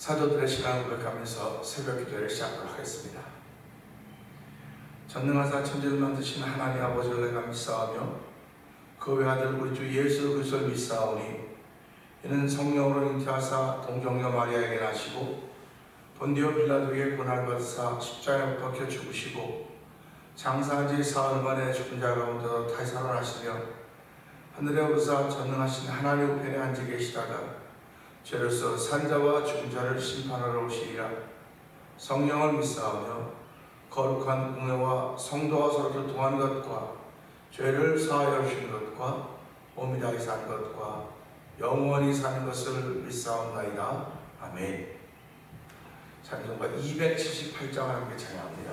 사도들의 시간을 고백하면서 새벽 기도를 시작하도록 하겠습니다. 전능하사 천지를 만드신 하나님 아버지를 내가 믿사오며 그 외아들 우리 주 예수 그리스도를 믿사오니 이는 성령으로 잉태하사 동정녀 마리아에게 나시고 본디오 빌라도에게 고난을 받으사 십자가에 못 박혀 죽으시고 장사한 지 사흘 만에 죽은 자 가운데서 다시 살아나시며 하늘에 오르사 전능하신 하나님 우편에 앉아 계시다가 죄로서 산자와 죽은 자를 심판하러 오시리라. 성령을 믿사오며 거룩한 공회와 성도와 서로 교통하는 것과 죄를 사하여 주시는 것과 몸이 다시 사는 것과 영원히 사는 것을 믿사옵나이다. 아멘. 찬송가 278장을 함께 찬양합니다.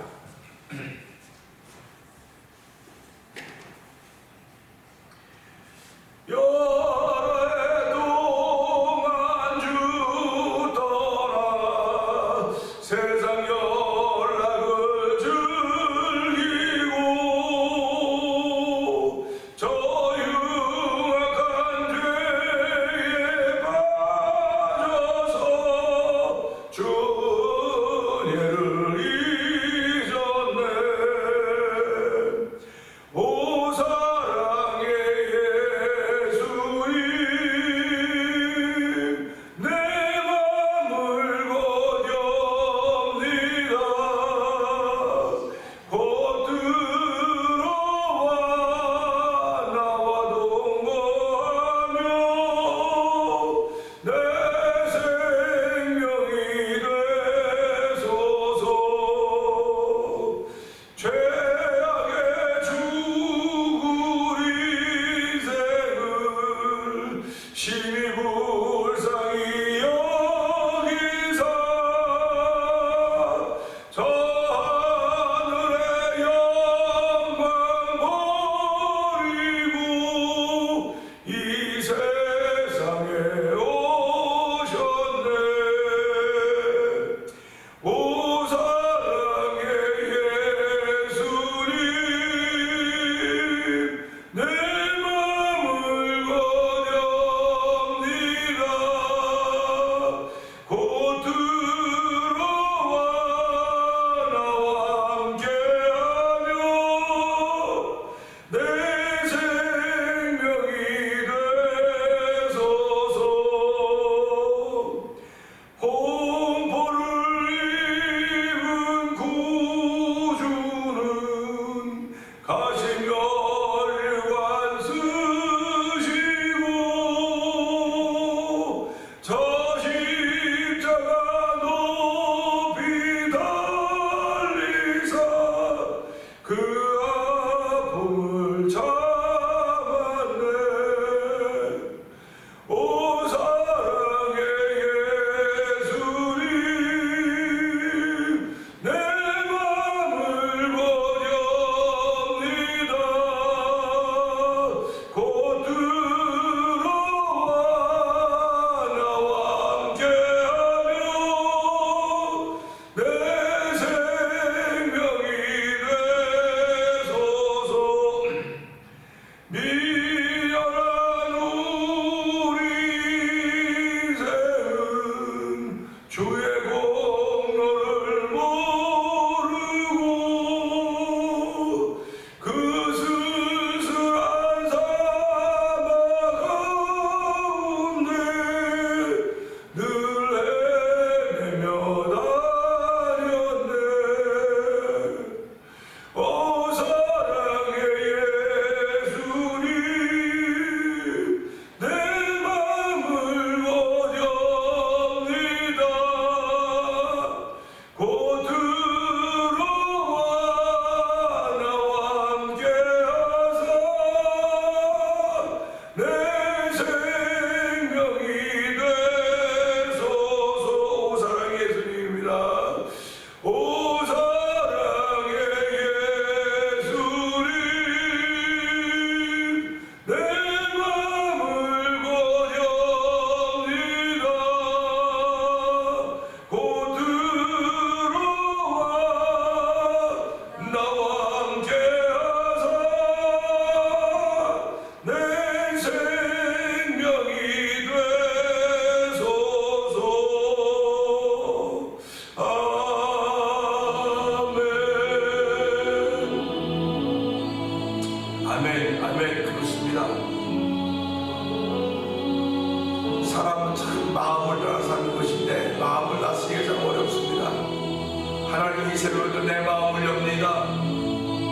하나님 이 새벽에도 내 마음을 엽니다.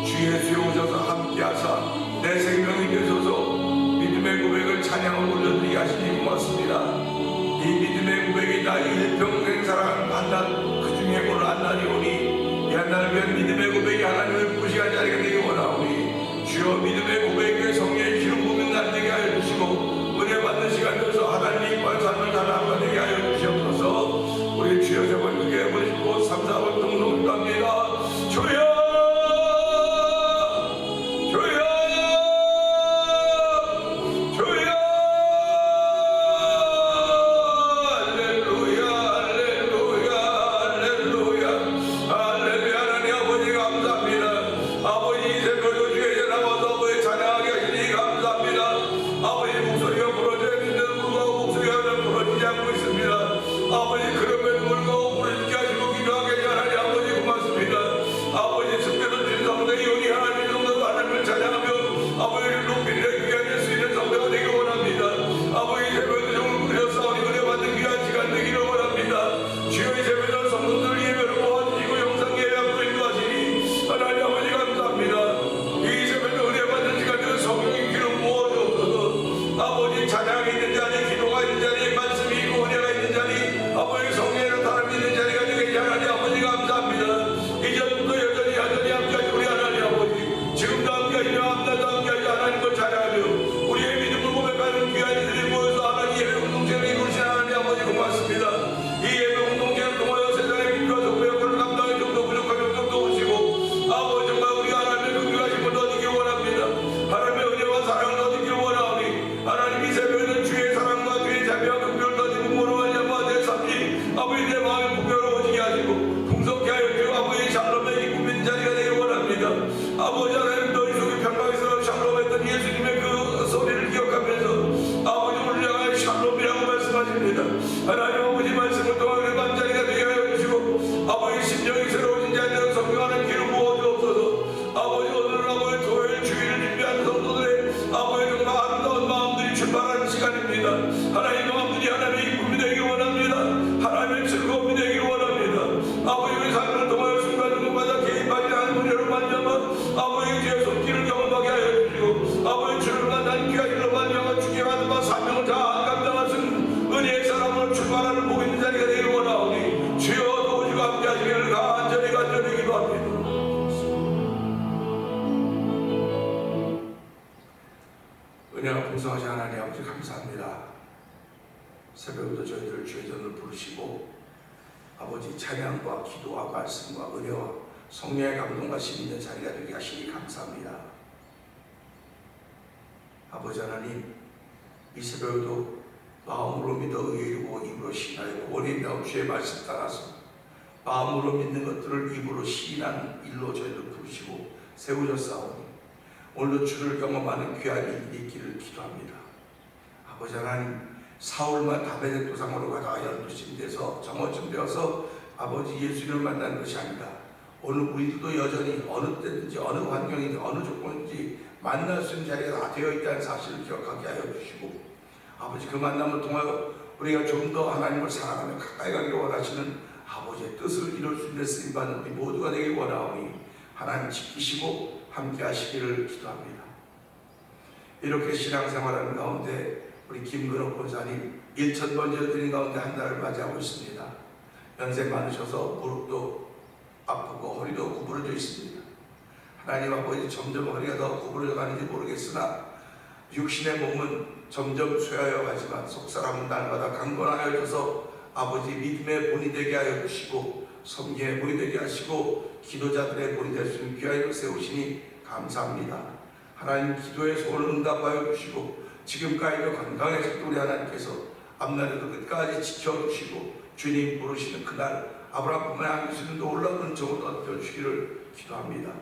주 예수에 오셔서 함께하사 내 생명이 되소서. 믿음의 고백을 찬양으로 올려드리게 하시니 고맙습니다. 이 믿음의 고백이 나 일평생 사랑한다 그 중에 오늘 한날이오니 이 한날을 위한 믿음의 고백이 하나님을 부시한 자리가 되기 원하오니 주여 믿음의 고백에 성령의 기름 부으는 날 되게 하여 주시고 은혜 받는 시간 되어서 하나님 이뻐한 삶을 살아가게 되게 하여 주시옵소서. 우리 주여 저번 그게 버리시고 3, 4번 동동도 합니다. 주여 하나님 아버지 말씀을 통하여 만자리가 되게 하여 주시고 아버지 심령이 새로워진 자들을 성령하는 기름 부어 주옵소서. 아버지 오늘 아버지 토요일 주일을 준비한 성도들의 아버지 정말 아름다운 마음들이 출발하는 시간입니다. 하나님 마음들이 하나님의 기쁨이 되길 원합니다. 하나님의 즐거움이 되길 원합니다. 아버지 우리 삶을 통하여 순간순간마다 개입하지 않은 은혜로 만나면 아버지 주의 손길을 경험하게 하여 주시고 아버지 주를 만난 귀한 일로 만나면 주께 받은 바 사명을 다 감당하신 은혜의 사람으로 출발하는 복 있는 자리가 되길 원하오니 주여 도우시고 함께 하시기를 간절히 기도합니다. 은혜가 풍성하신 하나님 아버지 감사합니다. 새벽부터 저희들 주의 전을 부르시고 아버지 찬양과 기도와 말씀과 은혜와 성령의 감동과 힘 있는 자리가 되게 하시니 감사합니다. 아버지 하나님 이 새벽에도 마음으로 믿어 의로 입으로 시인하여 구원의 명 주의 말씀 따라서 마음으로 믿는 것들을 입으로 시인하는 일로 저희를 부르시고 세우셨사오니 오늘도 주를 경험하는 귀한 일이 있기를 기도합니다. 아버지 하나님 사울만 다베섹 도상으로 가다가 연두심 돼서 정오쯤 되어서 아버지 예수님을 만난 것이 아니다. 오늘 우리들도 여전히 어느 때든지 어느 환경이든지 어느 조건인지 만날 수 있는 자리가 다 되어 있다는 사실을 기억하게 하여 주시고 아버지 그 만남을 통하여 우리가 좀 더 하나님을 사랑하며 가까이 가기를 원하시는 아버지의 뜻을 이룰 수 있는 쓰임받는 우리 모두가 되길 원하오니 하나님 지키시고 함께 하시기를 기도합니다. 이렇게 신앙생활하는 가운데 우리 김근옥 권사님 1000번째 드린 가운데 한 달을 맞이하고 있습니다. 연세 많으셔서 무릎도 아프고 허리도 구부러져 있습니다. 하나님 아버지 점점 허리가 더 구부러져 가는지 모르겠으나 육신의 몸은 점점 쇠하여 가지만 속사람은 날마다 강건하여져서 아버지 믿음의 본이 되게 하여 주시고 성령의 본이 되게 하시고 기도자들의 본이 될 수 있는 귀한 일을 세우시니 감사합니다. 하나님 기도의 소원을 응답하여 주시고 지금까지도 건강해졌던 우리 하나님께서 앞날에도 끝까지 지켜주시고 주님 부르시는 그날 아브라함뿐만 아니라 주시는 놀라운 은총을 얻어주시기를 기도합니다.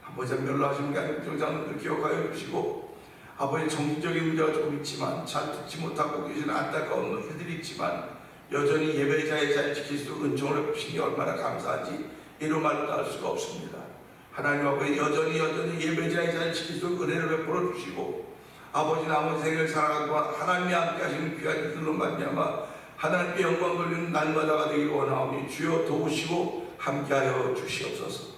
아버지 멸로하시는 게 아니고 정상들을 기억하여 주시고 아버지 정신적인 문제가 조금 있지만 잘 듣지 못하고 계시는 안타까운 일들이 있지만 여전히 예배자의 자리를 지킬 수 있는 은총을 베푸신 게 얼마나 감사한지 이루 말로 할 수가 없습니다. 하나님 아버지 여전히 예배자의 자리를 지킬 수 있는 은혜를 베풀어 주시고 아버지 남은 생을 살아가고 하나님이 함께 하시는 귀한 일들로 말미암아 하나님께 영광 돌리는 날마다가 되길 원하오니 주여 도우시고 함께하여 주시옵소서.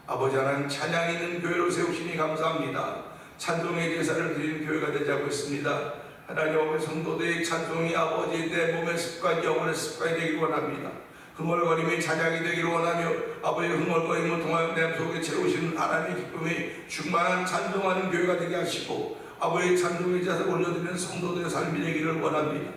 아버지 하나님, 찬양 있는 교회로 세우시니 감사합니다. 찬송의 제사를 드리는 교회가 되자고 있습니다. 하나님, 아버지 성도들의 찬송이 아버지 내 몸의 습관, 영혼의 습관이 되기를 원합니다. 흥얼거림이 찬양이 되기를 원하며 아버지 흥얼거림을 통하여 내 속에 채우시는 하나님의 기쁨이 충만한 찬송하는 교회가 되게 하시고 아버지 찬송의 제사를 올려드리는 성도들의 삶이 되기를 원합니다.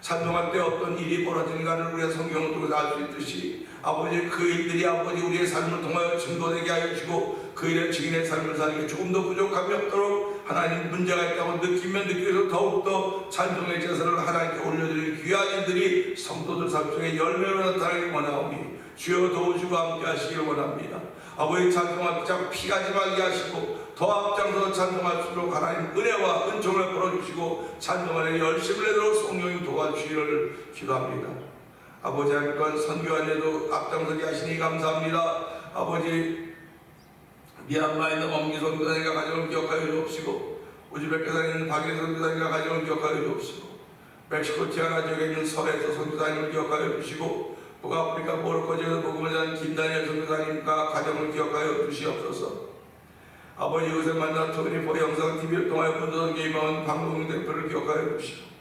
찬송할 때 어떤 일이 벌어지는가를 우리가 성경을 통해서 알 수 있듯이 아버지 그 일들이 아버지 우리의 삶을 통하여 증거되게 하여 주시고 그 일의 증인의 삶을 사는 게 조금 더 부족함이 없도록 하나님 문제가 있다고 느끼면 느끼면서 더욱더 찬송의 제사를 하나님께 올려드리는 귀한 일들이 성도들 삶 속에 열매로 나타나길 원하오니 주여 도우시고 함께 하시기를 원합니다. 아버지 찬송할 때 피가지 말게 하시고 더 앞장서 찬송할수록 하나님 은혜와 은총을 풀어주시고 찬송하는 열심을 내도록 성령님 도와주시기를 기도합니다. 아버지 하나님, 선교안에도 앞장서게 하시니 감사합니다. 아버지 미얀마에 있는 엄기 선교사님과 가정을 기억하여 주옵시고 우즈베키스탄에 있는 박일 선교사님과 가정을 기억하여 주옵시고 멕시코 티아나 지역에 있는 설에서 선교사님을 기억하여 주시고 북아프리카 모로코 지역에서 복음을 전하는 김다니엘 선교사님과 가정을 기억하여 주시옵소서. 아버지 이곳에 만난 토니포 영상 TV를 통하여 분도선 개임하는 방송 대표를 기억하여 주시고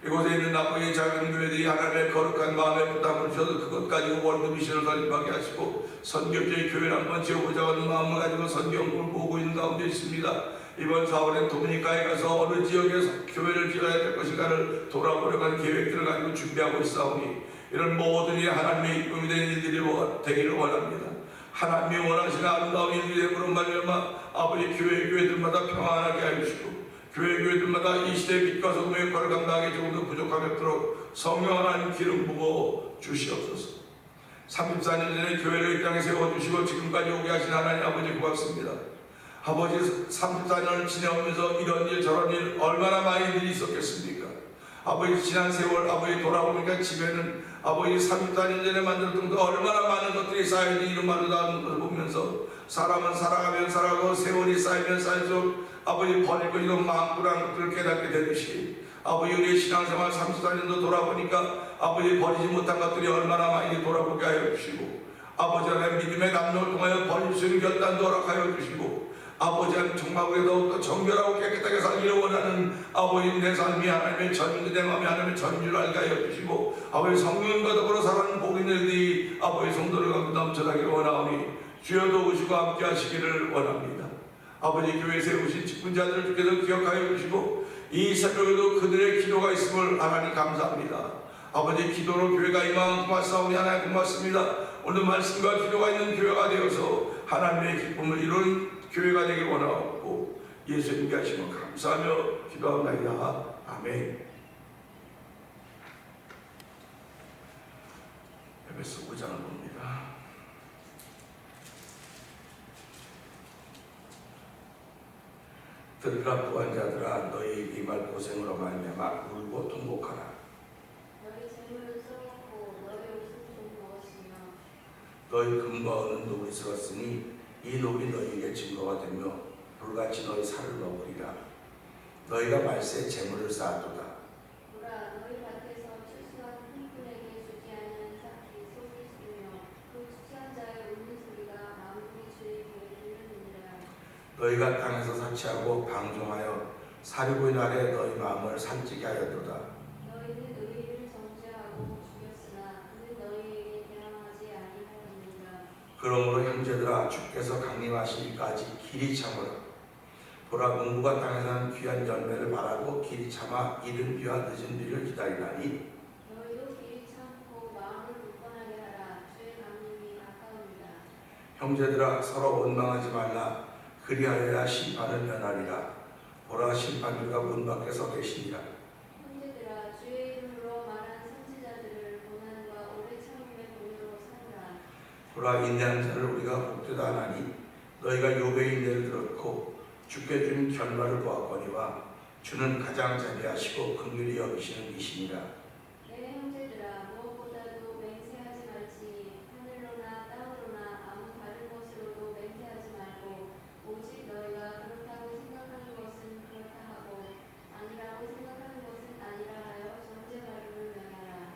이곳에 있는 나머지 작은 교회들이 하나님의 거룩한 마음에 부담을 주셔서 그것 가지고 월드 미션을 설립하게 하시고 선교지의 교회를 한번 지어보자고 하는 마음을 가지고 선교연구를 보고 있는 가운데 있습니다. 이번 4월엔 도미니카에 가서 어느 지역에서 교회를 지어야 될 것인가를 돌아보려고 하는 계획들을 가지고 준비하고 있사오니 이런 모든 일이 하나님의 이쁨이 되는 일들이 되기를 원합니다. 하나님이 원하시는 아름다운 일들이 되므로 말미암아 아버지 교회들마다 평안하게 하여 주시고 교회들마다 이 시대의 빛과 소금의 역할을 감당하기 조금도 부족함이 없도록 성령 하나님 기름 부어 주시옵소서. 34년 전에 교회를 이 땅에 세워주시고 지금까지 오게 하신 하나님 아버지 고맙습니다. 아버지 34년을 지내오면서 이런 일 저런 일 얼마나 많은 일이 있었겠습니까? 아버지 지난 세월 아버지 돌아보니까 집에는 아버지 34년 전에 만들었던 그 얼마나 많은 것들이 쌓여있는 이름만으로 나오는 것을 보면서 사람은 살아가면 살아가고 세월이 쌓이면 쌓일수록 아버지 버릴 것이 너무 많구나 것들을 깨닫게 되듯이 아버지 우리의 신앙생활 34년도 돌아보니까 아버지 버리지 못한 것들이 얼마나 많이 돌아보게 하여 주시고 아버지 하나님 믿음의 감동을 통하여 버릴 수 있는 결단도 허락하여 주시고 아버지 하나님 정말 우리 더욱더 정결하고 깨끗하게 살기를 원하는 아버지 내 삶이 하나님의 전주 내 마음이 하나님의 전주를 알게 하여 주시고 아버지 성령과 더불어 살아가는 복인 들이 아버지 성도를 갖고 넘쳐나기를 원하오니 주여 도우시고 함께 하시기를 원합니다. 아버지 교회 세우신 직분자들을 주께서 기억하여 주시고 이 새벽에도 그들의 기도가 있음을 하나님 감사합니다. 아버지 기도로 교회가 이만큼 고맙사오니 하나님 고맙습니다. 오늘 말씀과 기도가 있는 교회가 되어서 하나님의 기쁨을 이루는 교회가 되길 원하옵고 예수님께 하시면 감사하며 기도합니다. 아멘. 에베소 5장을 봅니다. 들으라 부한 자들아 너희 이말 고생으로 말미암아 울고 통곡하라. 너희 재물은 썩었고 너희 옷은 좀 먹었으며 너희 금과 은은 노릇스러웠으니 이 노이 너희에게 증거가 되며 불같이 너희 살을 먹으리라. 너희가 말세에 재물을 쌓아두다. 보라 너희 밭에서 추수한 꾼에게 주지 않은 삭이 속이 있으며 그 추수한 자의 웃는 소리가 만군의 주의 귀에 들리느니라. 너희가 땅에서 사치하고 방종하여 사륙의 날에 너희 마음을 살찌게 하였도다. 너희는 의인을 정죄하고 죽였으나 그는 너희에게 대항하지 아니하였느니라. 그러므로 형제들아 주께서 강림하시기까지 길이 참으라. 보라 문구가 땅에서는 귀한 열매를 바라고 길이 참아 이른 비와 늦은 비를 기다리나니 너희도 길이 참고 마음을 굳건하게 하라. 주의 강림이 가까우니라. 형제들아 서로 원망하지 말라. 그리하여야 심판을 면하리라. 보라 심판주가 문 밖에 서 계시니라. 형제들아 주의 이름으로 말한 선지자들을 고난과 오래 참음의 본으로 삼으라. 보라 인내한 자를 우리가 복되다 하나니 너희가 욥의 인내를 들었고 주께 준 결말을 보았거니와 주는 가장 자비하시고 긍휼히 여기시는 이시니라. 내 형제들아 무엇보다도 맹세하지 말지니 하늘로나 땅으로나 아무 다른 것으로도 맹세하지 말고 오직 너희가 그렇다고 생각하는 것은 그렇다 하고 아니라고 생각하는 것은 아니라 하여 전제말을 면하라.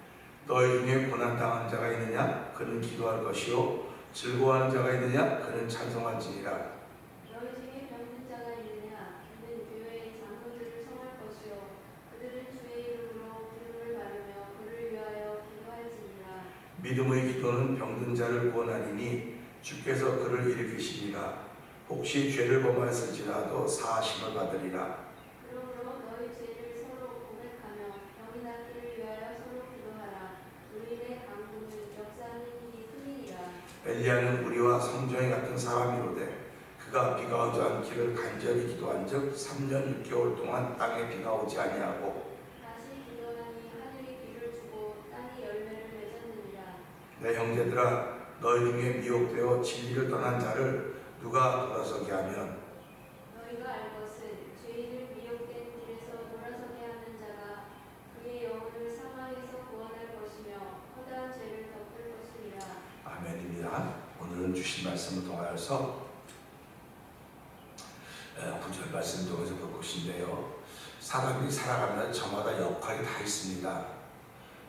너희 중에 고난당한 자가 있느냐? 그는 기도할 것이요 즐거워하는 자가 있느냐? 그는 찬송할지니라. 너희 중에 병든 자가 있느냐? 그는 교회의 장로들을 성할 것이요 그들은 주의 이름으로 기름을 바르며 그를 위하여 기도할지니라. 믿음의 기도는 병든 자를 구원하리니 주께서 그를 일으키시리라. 혹시 죄를 범하였을지라도 사하심을 받으리라. 그러므로 너희 죄를 서로 고백하며 병이 낫기를 위하여 서로 기도하라. 의인의 간구는 역사하는 일이 크니라. 엘리야는 우리와 성정이 같은 사람이로되 그가 비가 오지 않기를 간절히 기도한즉 3년 6개월 동안 땅에 비가 오지 아니하고 다시 기도하니 하늘이 비를 주고 땅이 열매를 맺었느니라. 내 형제들아 너희 중에 미혹되어 진리를 떠난 자를 누가 돌아서게 하면 너희가 알 것은 죄인을 미혹된 길에서 돌아서게 하는 자가 그의 영혼을 사망에서 구원할 것이며 허다한 죄를 덮을 것이니라. 아멘입니다. 오늘은 주신 말씀을 통하여서 9절 말씀 통해서 볼 것인데요. 사람이 살아가면서 저마다 역할이 다 있습니다.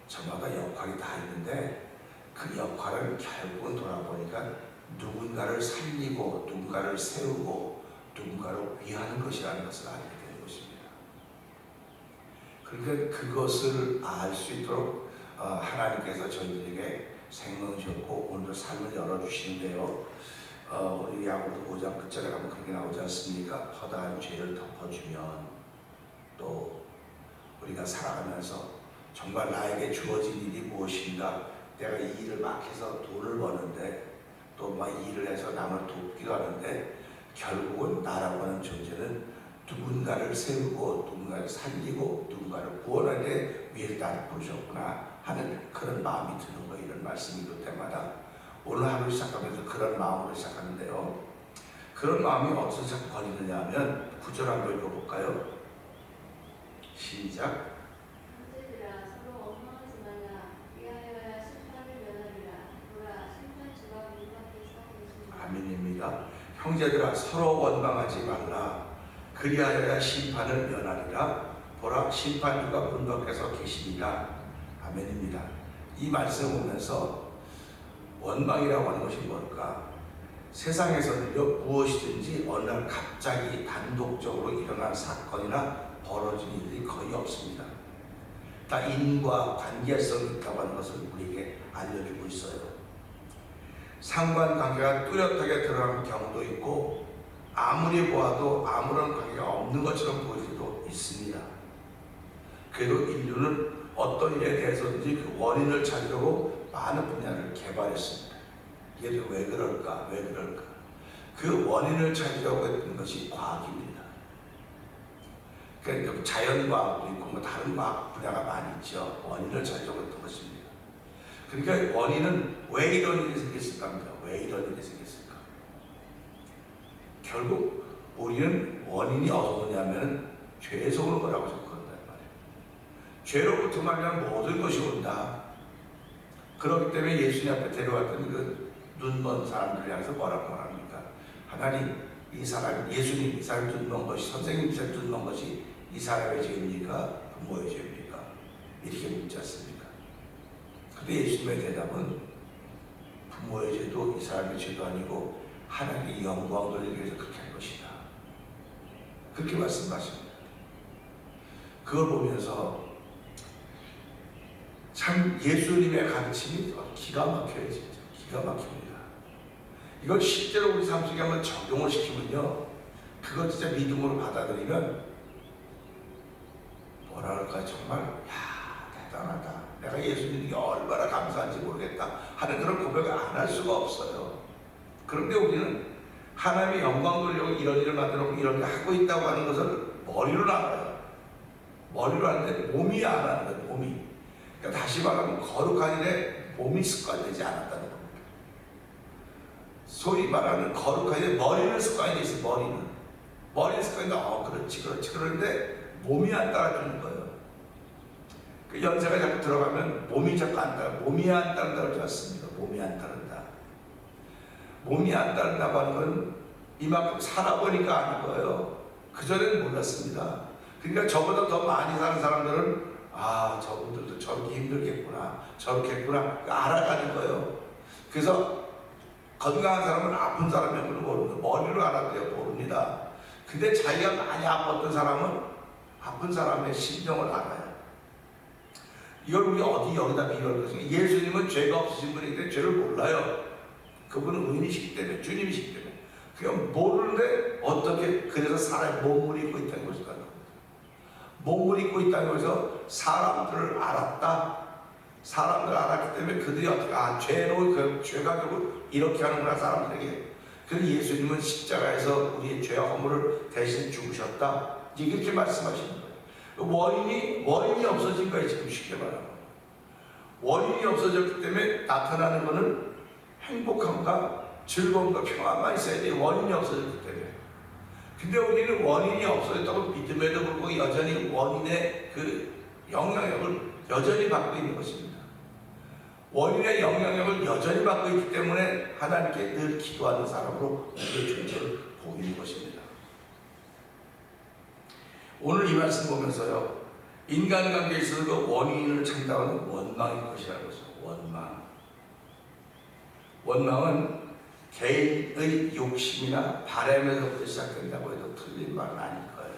저마다 역할이 다 있는데 그 역할을 결국은 돌아보니까 누군가를 살리고 누군가를 세우고 누군가를 위하는 것이라는 것을 알게 되는 것입니다. 그러니까 그것을 알 수 있도록 하나님께서 저희들에게 생명을 주셨고 오늘도 삶을 열어주시는데요. 우리 야고보서 5장 끝절에 가면 그렇게 나오지 않습니까? 허다한 죄를 덮어주면 또 우리가 살아가면서 정말 나에게 주어진 일이 무엇인가, 내가 이 일을 막 해서 돈을 버는데 또 막 일을 해서 남을 돕기도 하는데 결국은 나라고 하는 존재는 누군가를 세우고 누군가를 살리고 누군가를 구원하게 위해 나를 부르셨구나 하는 그런 마음이 드는 거예요. 이런 말씀이 올 때마다 오늘 하루 시작하면서 그런 마음으로 시작하는데요. 그런 마음이 어디서 자꾸 거리느냐 하면 9절 한번 읽어볼까요? 시작. 형제들아 서로 원망하지 말라. 위하여야 심판을 면하리라. 보라 심판주가 문 밖에 서 계시니라. 아멘입니다. 형제들아 서로 원망하지 말라. 그리하여야 심판을 면하리라. 보라 심판주가 문 밖에서 계시니라. 아멘입니다. 이 말씀을 보면서 원망이라고 하는 것이 뭘까? 세상에서는요 무엇이든지 어느 날 갑자기 단독적으로 일어난 사건이나 벌어진 일이 거의 없습니다. 다 인과 관계성이 있다고 하는 것을 우리에게 알려주고 있어요. 상관관계가 뚜렷하게 드러나는 경우도 있고 아무리 보아도 아무런 관계가 없는 것처럼 보일 수도 있습니다. 그래도 인류는 어떤 일에 대해서든지 그 원인을 찾으려고 많은 분야를 개발했습니다. 이게 왜 그럴까? 왜 그럴까? 그 원인을 찾으려고 했던 것이 과학입니다. 그러니까 자연과학도 있고 뭐 다른 과학 분야가 많이 있죠. 원인을 찾으려고 했던 것입니다. 그러니까 원인은 왜 이런 일이 생겼을까 합니다. 왜 이런 일이 생겼을까? 결국 우리는 원인이 어디서 오냐면 죄에서 오는 거라고 생각한단 말이에요. 죄로부터 말하면 모든 것이 온다. 그렇기 때문에 예수님 앞에 데려왔던 그 눈먼 사람들을 향해서 뭐라고 말합니까? 하나님, 이 사람, 예수님, 이 사람이 눈먼 것이, 선생님, 이 사람이 눈먼 것이 이 사람의 죄입니까? 부모의 죄입니까? 이렇게 묻지 않습니까? 근데 예수님의 대답은 부모의 죄도 이 사람의 죄도 아니고 하나님의 영광 돌리기 위해서 그렇게 한 것이다. 그렇게 말씀하십니다. 그걸 보면서 참 예수님의 가르침이 기가 막혀요. 진짜 기가 막힙니다. 이걸 실제로 우리 삶 속에 한번 적용을 시키면요, 그걸 진짜 믿음으로 받아들이면 뭐라 그럴까, 정말 야 대단하다, 내가 예수님에게 얼마나 감사한지 모르겠다 하는 그런 고백을 안 할 수가 없어요. 그런데 우리는 하나님의 영광 돌리려고 이런 일을 만들어놓고 이런 일을 하고 있다고 하는 것을 머리로 알아요. 머리로 하는데 몸이 안 하는 거예요. 몸이. 그러니까 다시 말하면 거룩한 일에 몸이 습관되지 않았다는 겁니다. 소위 말하는 거룩한 일에 머리는 습관이 돼 있어요. 머리는 습관이 돼. 그렇지 그런데 몸이 안 따라주는 거예요. 그 연세가 자꾸 들어가면 몸이 자꾸 안 따라. 몸이 안 따른다고 하지 않습니까? 몸이 안 따른다. 몸이 안 따른다고 하는 건 이만큼 살아보니까 아는 거예요. 그전에는 몰랐습니다. 그러니까 저보다 더 많이 사는 사람들은 아, 저분들도 저렇게 힘들겠구나, 저렇겠구나 알아가는 거예요. 그래서 건강한 사람은 아픈 사람의 걸 모르고 머리로 알아도요 모릅니다. 근데 자기가 많이 아팠던 사람은 아픈 사람의 심정을 알아요. 이걸 우리 어디 여기다 비교할 것이냐. 예수님은 죄가 없으신 분이기 때문에 죄를 몰라요. 그분은 의인이시기 때문에, 주님이시기 때문에. 그냥 모르는데 어떻게, 그래서 사람의 몸을 입고 있다는 것이다. 몸을 입고 있다는 것에서 사람들을 알았다. 사람들을 알았기 때문에 그들이 어떻게, 아, 죄가 결국 이렇게 하는구나, 사람들에게. 그래서 예수님은 십자가에서 우리의 죄와 허물을 대신 죽으셨다. 이렇게 말씀하시는 거예요. 원인이 없어진 거예요, 지금 쉽게 말하면. 원인이 없어졌기 때문에 나타나는 것은 행복함과 즐거움과 평안만 있어야 돼요. 원인이 없어졌기 때문에. 근데 우리는 원인이 없어졌다고 믿음에도 불구하고 여전히 원인의 그 영향력을 여전히 받고 있는 것입니다. 원인의 영향력을 여전히 받고 있기 때문에 하나님께 늘 기도하는 사람으로 우리의 존재를 보이는 것입니다. 오늘 이 말씀 보면서요, 인간관계에 있어서 그 원인을 찾는다는 원망일 것이라는 것이죠. 원망은 개인의 욕심이나 바람에서부터 시작된다고 해도 틀린 말은 아닐 거예요.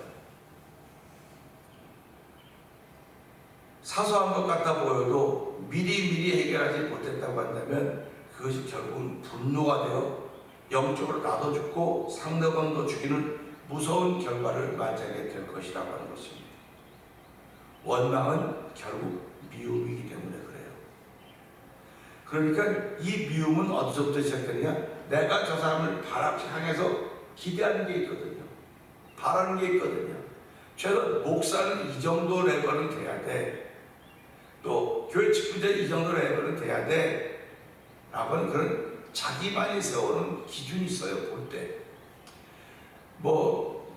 사소한 것 같아 보여도 미리 해결하지 못했다고 한다면 그것이 결국은 분노가 되어 영적으로 나도 죽고 상대방도 죽이는 무서운 결과를 맞이하게 될 것이라고 하는 것입니다. 원망은 결국 미움이기 때문에 그래요. 그러니까 이 미움은 어디서부터 시작되느냐? 내가 저 사람을 향해서 기대하는 게 있거든요. 바라는 게 있거든요. 최소 목사는 이 정도 레벨은 돼야 돼. 또 교회 직분자 이 정도 레벨은 돼야 돼. 라고 하는 그런 자기만이 세우는 기준이 있어요, 볼 때. 뭐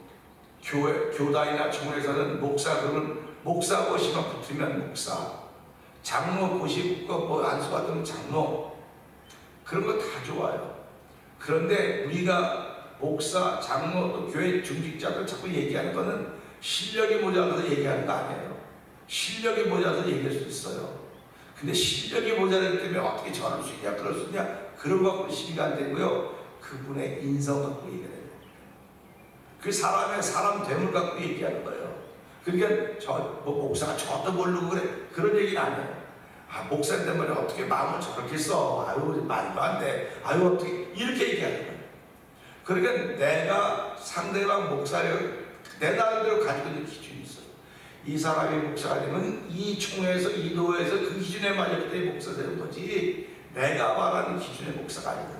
교단이나 총회에서는 목사, 그러면 목사 고시가 붙으면 목사, 장로 고시 붙고 뭐 안수 받으면 장로, 그런 거 다 좋아요. 그런데 우리가 목사, 장로, 또 교회 중직자들 자꾸 얘기하는 거는 실력이 모자라서 얘기하는 거 아니에요. 실력이 모자라서 얘기할 수 있어요. 근데 실력이 모자라기 때문에 어떻게 저럴 수 있냐, 그럴 수 있냐, 그런 거 갖고 시비가 안 되고요. 그분의 인성 갖고 얘기해야 돼요. 그 사람의 사람 됨을 갖고 얘기하는 거예요. 그러니까 목사가 저도 모르고 그래, 그런 얘기는 아니에요. 아, 목사 때문에 어떻게 마음을 저렇게 써, 아유 말도 안 돼, 아유 어떻게, 이렇게 얘기하는 거예요. 그러니까 내가 상대방 목사를 내 나름대로 가지고 있는 기준이 있어요. 이 사람이 목사가 되면 이 총회에서, 이 노회에서 그 기준에 맞을 때 목사 되는 거지, 내가 말하는 기준의 목사가 아니거든요.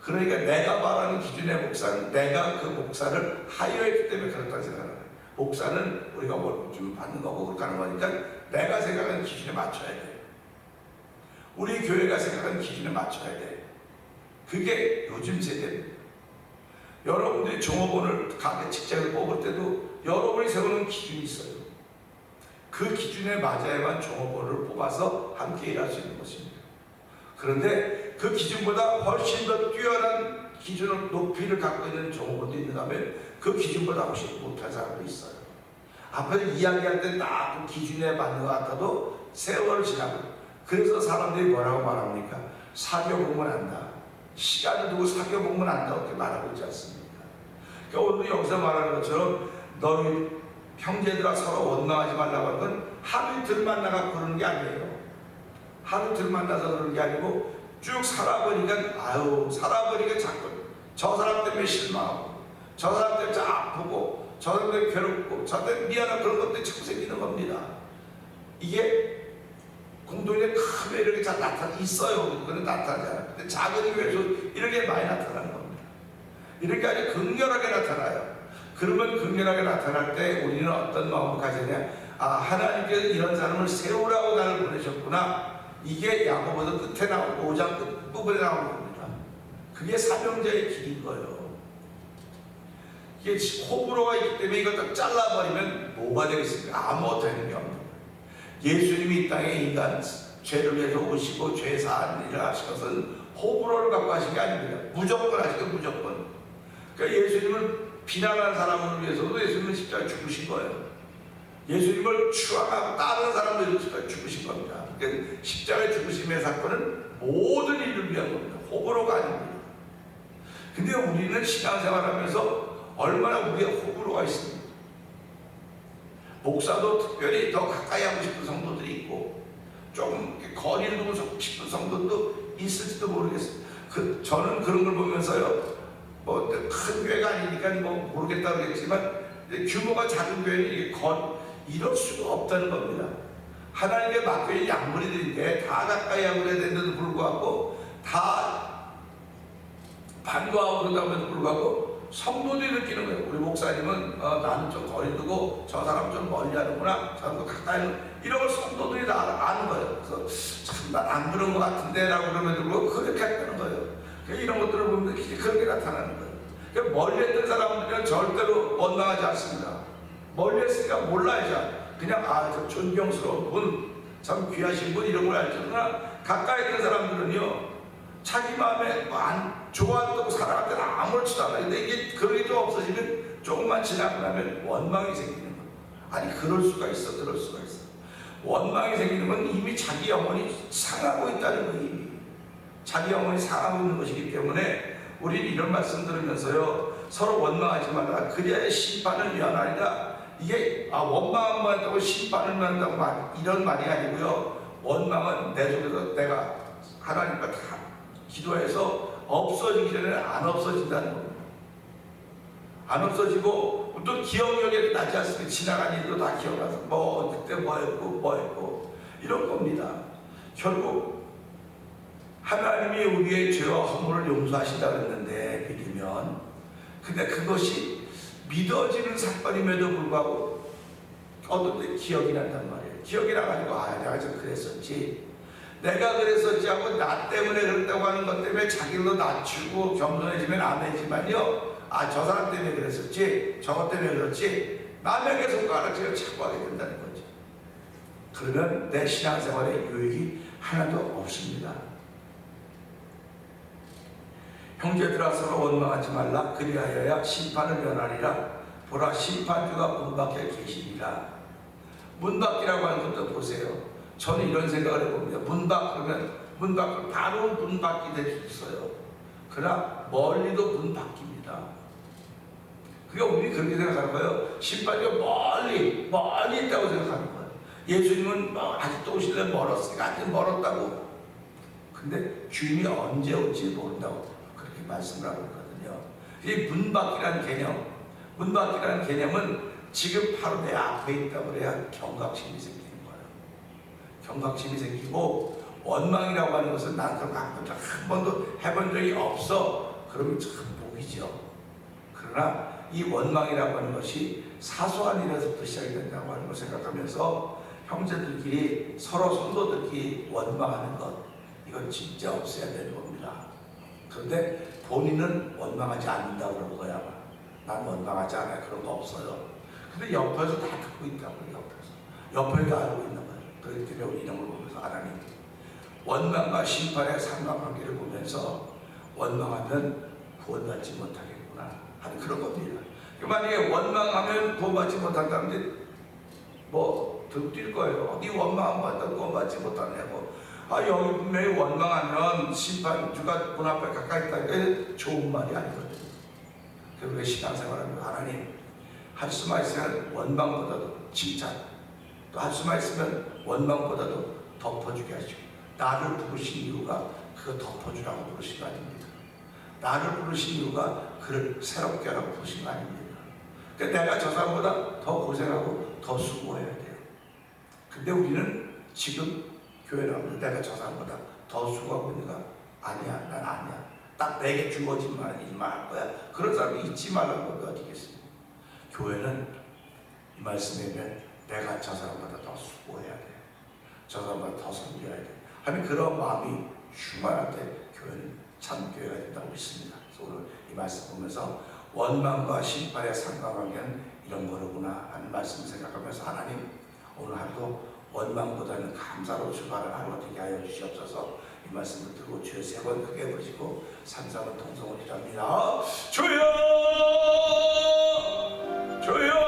그러니까 내가 말하는 기준의 목사는 내가 그 목사를 하여했기 때문에 그렇다고 생각하는 거예요. 목사는 우리가 월급 좀 받는 거고 그렇게 하는 거니까 내가 생각하는 기준에 맞춰야 돼요. 우리 교회가 생각하는 기준에 맞춰야 돼요. 그게 요즘 세대입니다. 여러분들이 종업원을 가게 직장을 뽑을 때도 여러분이 세우는 기준이 있어요. 그 기준에 맞아야만 종업원을 뽑아서 함께 일할 수 있는 것입니다. 그런데 그 기준보다 훨씬 더 뛰어난 기준을, 높이를 갖고 있는 종업원도 있는가 하면 그 기준보다 훨씬 못한 사람도 있어요. 앞에서 이야기할 때 딱 그 기준에 맞는 것 같아도 세월을 지나고, 그래서 사람들이 뭐라고 말합니까? 사교보면 안다. 시간을 두고 사교보면 안다. 이렇게 말하고 있지 않습니까? 그러니까 오늘 여기서 말하는 것처럼 너희 형제들아 서로 원망하지 말라고 하는 건 하루 이틀 만나가 그러는 게 아니에요. 하루 이틀 만나서 그러는 게 아니고 쭉 살아보니까, 아유, 살아보니까 자꾸 저 사람 때문에 실망하고, 저 사람 때문에 아프고, 저 사람 때문에 괴롭고, 저 때문에 미안한 그런 것들이 자꾸 생기는 겁니다. 이게 공동의 큰 매력이 잘 있어요. 그건 나타나지 않아요. 근데 작은 교회에서 이렇게 많이 나타나는 겁니다. 이렇게 아주 극렬하게 나타나요. 그러면 극렬하게 나타날 때 우리는 어떤 마음을 가지냐? 아, 하나님께서 이런 사람을 세우라고 나를 보내셨구나. 이게 야고보서 끝에 나오고 5장 끝부분에 나오는 겁니다. 그게 사명자의 길인 거예요. 이게 호불호가 있기 때문에 이걸 딱 잘라버리면 뭐가 되겠습니까? 아무것도 되는 게 없는 거예요. 예수님이 이 땅에 인간 죄를 위해서 오시고 죄 사한 일을 하신 것은 호불호를 갖고 하신 게 아닙니다. 무조건 하신 거, 무조건. 그러니까 예수님을 비난하는 사람을 위해서도 예수님은 십자가에 죽으신 거예요. 예수님을 추앙하고 따르는 사람들이 죽으신 겁니다. 그러니까 십자가의 죽으심의 사건은 모든 인류를 위한 겁니다. 호불호가 아닙니다. 근데 우리는 신앙생활하면서 얼마나 우리의 호불호가 있습니다. 목사도 특별히 더 가까이 하고 싶은 성도들이 있고 조금 거리를 두고 싶은 성도도 있을지도 모르겠어요. 저는 그런 걸 보면서요, 뭐 큰 교회가 아니니까 뭐 모르겠다 그러겠지만 규모가 작은 교회는 이럴 수가 없다는 겁니다. 하나님의 맡겨진 양무리들인데 다 가까이 하고 그래야 되는데도 불구하고 다 반가워하고 그런다고 불구하고 성도들이 느끼는 거예요. 우리 목사님은 나는 좀 거리 두고 저 사람 좀 멀리 하는구나, 저 사람도 가까이 하는, 이런 걸 성도들이 다 아는 거예요. 그래서 참 난 안 그런 것 같은데 라고 그러면 불구하고 그렇게 했다는 거예요. 이런 것들을 보면 그런 게 나타나는 거예요. 그러니까 멀리 했던 사람들은 절대로 원망하지 않습니다. 멀리 했으니까 몰라야죠. 그냥 저 존경스러운 분, 참 귀하신 분, 이런 걸 알죠. 그러나 가까이 있던 사람들은요, 자기 마음에 안 좋아한다고 사랑할 때는 아무렇지도 않아요. 근데 이게 그런 게 좀 없어지면 조금만 지나고 나면 원망이 생기는 거예요. 아니 그럴 수가 있어, 그럴 수가 있어. 원망이 생기는 건 이미 자기 영혼이 상하고 있다는 거예요. 이미 자기 영혼이 상하고 있는 것이기 때문에 우리는 이런 말씀 들으면서요, 서로 원망하지 말라. 그리하여 심판을 위하나이다. 이게 원망만 한다고 심판을 한다고 이런 말이 아니고요, 원망은 내 속에서 내가 하나님과 다 기도해서 없어지기 전에 안 없어진다는 겁니다. 안 없어지고 또 기억력이 나지 않습니까? 지나간 일도 다 기억나서 그때 뭐 했고 이런 겁니다. 결국 하나님이 우리의 죄와 허물을 용서하신다고 했는데 믿으면, 근데 그것이 믿어지는 사건임에도 불구하고 어떤 때 기억이 난단 말이에요. 기억이 나가지고 내가 좀 그랬었지, 내가 그랬었지 하고 나 때문에 그랬다고 하는 것 때문에 자기를 낮추고 겸손해지면 아멘이지만요, 저 사람 때문에 그랬었지, 저것 때문에 그렇지, 남에게 손가락질을 자꾸 하게 된다는 거죠. 그러면 내 신앙생활에 유익이 하나도 없습니다. 형제들아 서로 원망하지 말라. 그리하여야 심판을 면하리라. 보라 심판주가 문 밖에 계시니라. 문 밖이라고 하는 것도 보세요. 저는 이런 생각을 해봅니다. 문 밖 그러면 문 밖은 바로 문 밖이 될 수 있어요. 그러나 멀리도 문 밖입니다. 그러니까 우리 그렇게 생각하는 거예요. 심판주가 멀리 있다고 생각하는 거예요. 예수님은 아직도 오실래 멀었으니까 아직 멀었다고. 근데 주인이 언제 올지 모른다고 그렇게 말씀을 하고 있거든요. 이 문 밖이라는 개념은 지금 바로 내 앞에 있다고 그래야 경각심이 생기는 거예요. 경각심이 생기고, 원망이라고 하는 것은 난 그런 거 한 번도 해본 적이 없어, 그러면 참 복이죠. 그러나 이 원망이라고 하는 것이 사소한 일에서부터 시작이 된다고 하는 걸 생각하면서 형제들끼리 서로 성도들끼리 원망하는 것, 이건 진짜 없어야 되는 겁니다. 그런데 본인은 원망하지 않는다고 그러는 거야. 난 원망하지 않아요. 그런 거 없어요. 근데 옆에서 다 듣고 있다고요. 옆에도 알고 있는 거예요. 그렇기 때문에 우리 이런 걸 보면서 하나님, 원망과 심판의 상관관계를 보면서 원망하면 구원받지 못하겠구나 하는 그런 겁니다. 만약에 원망하면 구원받지 못한다면 뭐 뛸 거예요. 네 원망한 거 같다고 구원받지 못하냐고. 여기 분명히 원망하면 심판주가 문 앞에 가까이 있다니까 좋은 말이 아니거든요. 그리고 신앙생활하면 하나님, 할 수만 있으면 원망보다도 칭찬, 또 할 수만 있으면 원망보다도 덮어주게 하시고, 나를 부르신 이유가 그거 덮어주라고 부르신 거 아닙니까? 나를 부르신 이유가 그를 새롭게 하라고 부르신 거 아닙니까? 그러니까 내가 저 사람보다 더 고생하고 더 수고해야 돼요. 근데 우리는 지금 교회라고 내가 저 사람보다 더 수고하고 있는가? 아니야, 난 아니야. 딱 내게 주어진 일만 할 거야. 그런 사람이 잊지 말라고 하면 어디겠습니까? 교회는 이 말씀이면 내가 저 사람보다 더 수고해야 돼, 저 사람보다 더 섬겨야 돼 하는 그런 마음이 충만할 때 교회는 참 교회가 된다고 믿습니다. 그래서 오늘 이 말씀 보면서 원망과 심판의 상관관계는 이런 거로구나 하는 말씀을 생각하면서 하나님, 오늘 하루도 원망보다는 감사로 출발을 하루가 되게 하여 주시옵소서. 이 말씀을 듣고 주여 세 번 크게 부르시고 삼삼은 통성을 기도합니다. 주여, 주여.